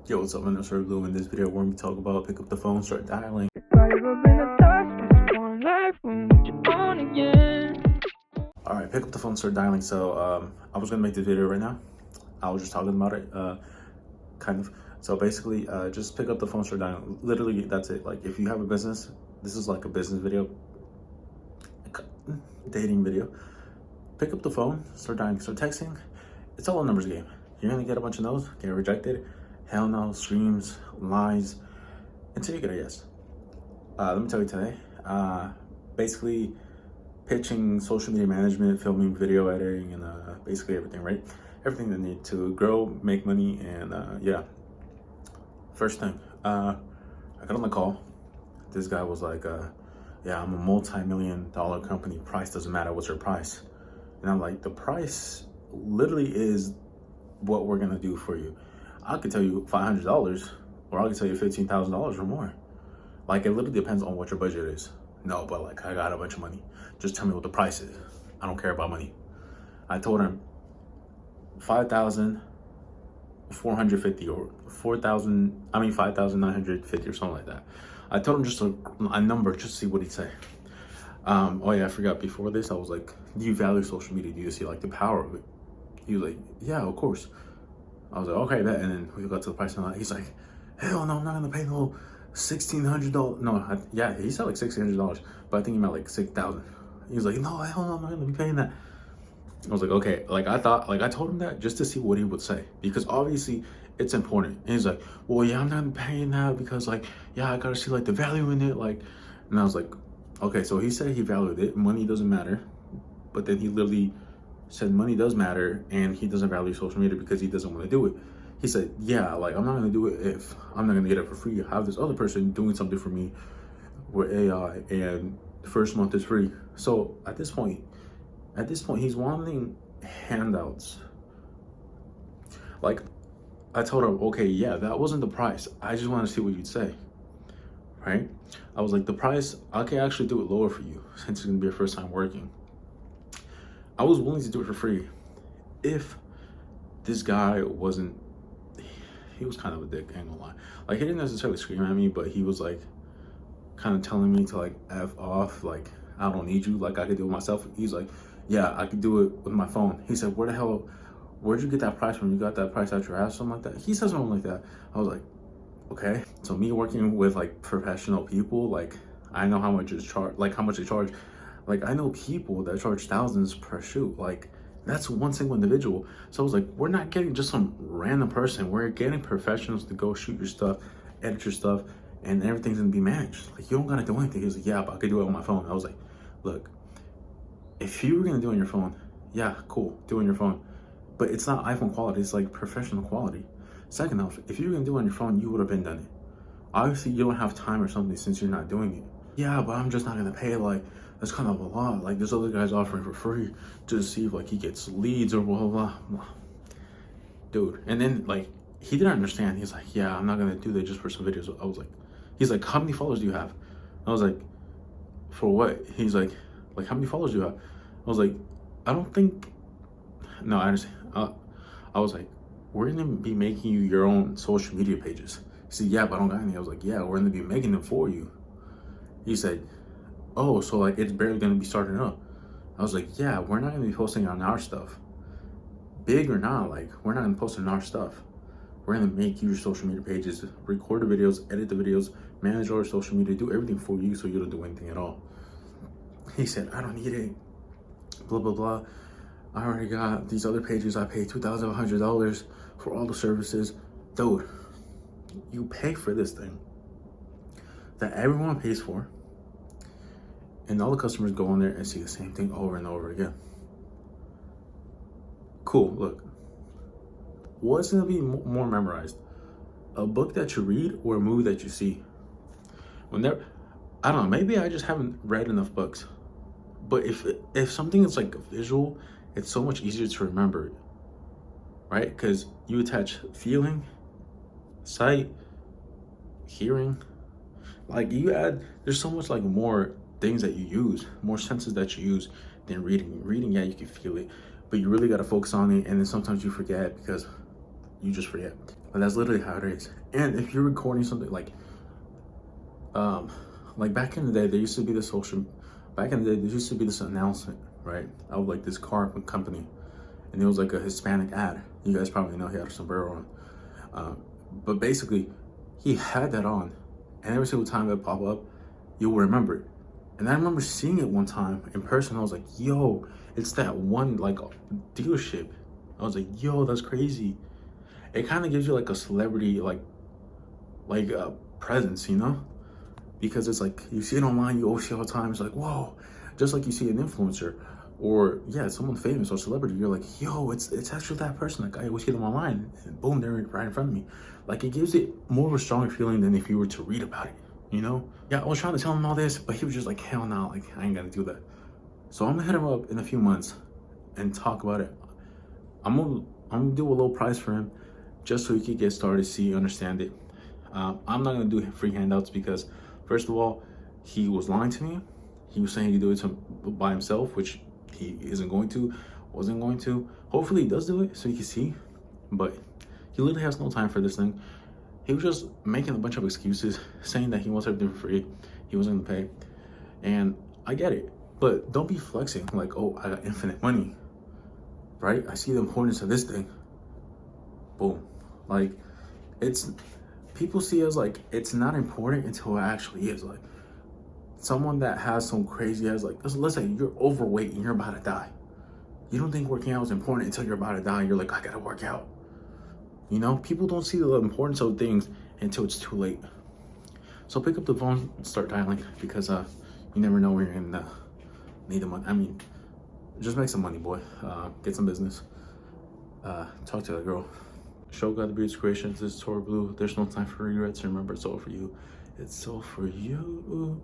Yo, what's up, man? It's TorridBlu. In this video, we're going to talk about pick up the phone, start dialing. Alright, pick up the phone, start dialing. So, I was going to make this video right now. I was just talking about it, kind of. So basically, just pick up the phone, start dialing. Literally, that's it. Like, if you have a business, this is like a business video, dating video. Pick up the phone, start dialing, start texting. It's all a numbers game. You're going to get a bunch of no's, get rejected. Hell no, screams, lies, until you get a yes. Let me tell you today, basically pitching social media management, filming, video editing, and basically everything, right? Everything they need to grow, make money, and yeah. First thing, I got on the call. This guy was like, yeah, I'm a multi-million-dollar company. Price doesn't matter. What's your price? And I'm like, the price literally is what we're gonna do for you. I could tell you $500, or I could tell you $15,000 or more. Like, it literally depends on what your budget is. No, but like, I got a bunch of money. Just tell me what the price is. I don't care about money. I told him 5,450 or 5,950 or something like that. I told him just a number, just to see what he'd say. Oh yeah, I forgot. Before this, I was like, do you value social media? Do you see like the power of it? He was like, yeah, of course. I was like, okay, bet. And then we got to the price and he's like, hell no, I'm not gonna pay no $1,600. No, yeah, he said like $1,600, but I think he meant like 6,000. He was like, no, hell no, I'm not gonna be paying that. I was like, okay, like I told him that just to see what he would say, because obviously it's important. And he's like, well, yeah, I'm not paying that because like, yeah, I gotta see like the value in it, like. And I was like, okay, so he said he valued it. Money doesn't matter, but then he literally said money does matter, and he doesn't value social media because he doesn't want to do it. He said, yeah, like, I'm not going to do it if I'm not going to get it for free. I have this other person doing something for me with AI, and the first month is free. So at this point, he's wanting handouts. Like, I told him, okay, yeah, that wasn't the price. I just want to see what you'd say, right? I was like, the price, I can actually do it lower for you since it's going to be your first time working. I was willing to do it for free if this guy wasn't, he was kind of a dick, I ain't gonna lie. Like, he didn't necessarily scream at me, but he was like kind of telling me to like F off, like, I don't need you, like I could do it myself. He's like, yeah, I could do it with my phone. He said, where'd you get that price from? You got that price out your ass, something like that? He said something like that. I was like, okay. So me working with like professional people, like I know how much is how much they charge. Like, I know people that charge thousands per shoot. Like, that's one single individual. So I was like, we're not getting just some random person. We're getting professionals to go shoot your stuff, edit your stuff, and everything's gonna be managed. Like, you don't gotta do anything. He was like, yeah, but I could do it on my phone. I was like, look, if you were gonna do it on your phone, yeah, cool, do it on your phone. But it's not iPhone quality, it's like professional quality. Second off, if you were gonna do it on your phone, you would have been done it. Obviously, you don't have time or something since you're not doing it. Yeah, but I'm just not gonna pay, like, that's kind of a lot. Like, there's other guys offering for free to see if like he gets leads or blah, blah, blah. Dude, and then like, he didn't understand. He's like, yeah, I'm not gonna do that just for some videos. I was like, he's like, how many followers do you have? I was like, for what? He's like, how many followers do you have? I was like, I don't think, no, I understand. I was like, we're gonna be making you your own social media pages. He said, yeah, but I don't got any. I was like, yeah, we're gonna be making them for you. He said, oh, so like it's barely gonna be starting up. I was like, yeah, we're not gonna be posting on our stuff. Big or not, like, we're not gonna post on our stuff. We're gonna make you your social media pages, record the videos, edit the videos, manage all your social media, do everything for you so you don't do anything at all. He said, I don't need it, blah, blah, blah. I already got these other pages. I paid $2,100 for all the services. Dude, you pay for this thing that everyone pays for, and all the customers go on there and see the same thing over and over again. Cool, look. What's gonna be more memorized? A book that you read or a movie that you see? I don't know, maybe I just haven't read enough books. But if something is like visual, it's so much easier to remember it, right? Because you attach feeling, sight, hearing. Like, there's so much like more things that you use, more senses that you use than reading. Reading, yeah, you can feel it, but you really got to focus on it, and then sometimes you forget because you just forget. But that's literally how it is. And if you're recording something like back in the day, there used to be this announcement, right, of like this car company, and it was like a Hispanic ad. You guys probably know he had a sombrero on. But basically, he had that on, and every single time it pop up, you'll remember it. And I remember seeing it one time in person. I was like, yo, it's that one like dealership. I was like, yo, that's crazy. It kind of gives you like a celebrity presence, you know? Because it's like, you see it online, you always see it all the time. It's like, whoa, just like you see an influencer or yeah, someone famous or celebrity, you're like, yo, it's actually that person. Like I always see them online, and boom, they're right in front of me. Like it gives it more of a stronger feeling than if you were to read about it, you know? Yeah, I was trying to tell him all this, but he was just like, hell no, like I ain't gonna do that. So I'm gonna hit him up in a few months and talk about it. I'm gonna do a little price for him just so he could get started, see, understand it. I'm not gonna do free handouts because first of all, he was lying to me. He was saying he could do it by himself, which he wasn't going to. Hopefully he does do it so you can see, but he literally has no time for this thing. He was just making a bunch of excuses, saying that he wants everything for free, he wasn't gonna pay, and I get it, but don't be flexing like, oh, I got infinite money, right? I see the importance of this thing. Boom. Like, it's, people see it as like it's not important until it actually is. Like someone that has some crazy ass, like let's say you're overweight and you're about to die. You don't think working out is important until you're about to die. You're like, I gotta work out. You know, people don't see the importance of things until it's too late. So pick up the phone and start dialing, because you never know when you're gonna need the money. I mean, just make some money, boy. Get some business. Talk to that girl. Show God the Beauty's Creations. This is TorridBlu. There's no time for regrets. Remember, it's all for you. It's all for you.